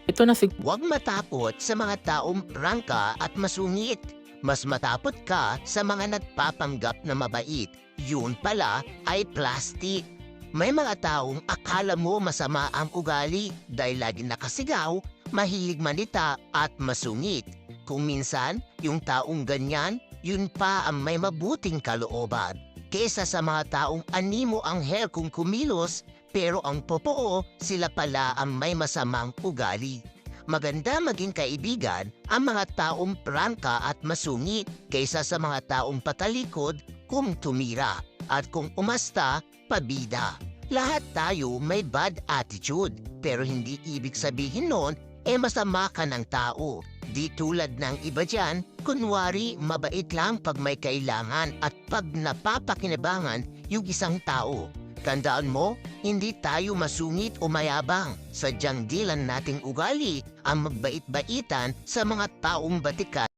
Ito na si Huwag matakot sa mga taong prangka at masungit. Mas matapot ka sa mga nagpapanggap na mabait. Yun pala ay plastic. May mga taong akala mo masama ang ugali dahil lagi nakasigaw, mahilig manita at masungit. Kung minsan, yung taong ganyan, yun pa ang may mabuting kalooban. Kesa sa mga taong animo ang hair kung kumilos, pero ang totoo, sila pala ang may masamang ugali. Maganda maging kaibigan ang mga taong prangka at masungit kaysa sa mga taong patalikod kung tumira at kung umasta, pabida. Lahat tayo may bad attitude pero hindi ibig sabihin nun masama ka ng tao. Di tulad ng iba dyan, kunwari mabait lang pag may kailangan at pag napapakinabangan yung isang tao. Tandaan mo, hindi tayo masungit o mayabang. Sadyang dilan nating ugali ang magbait-baitan sa mga taong batikan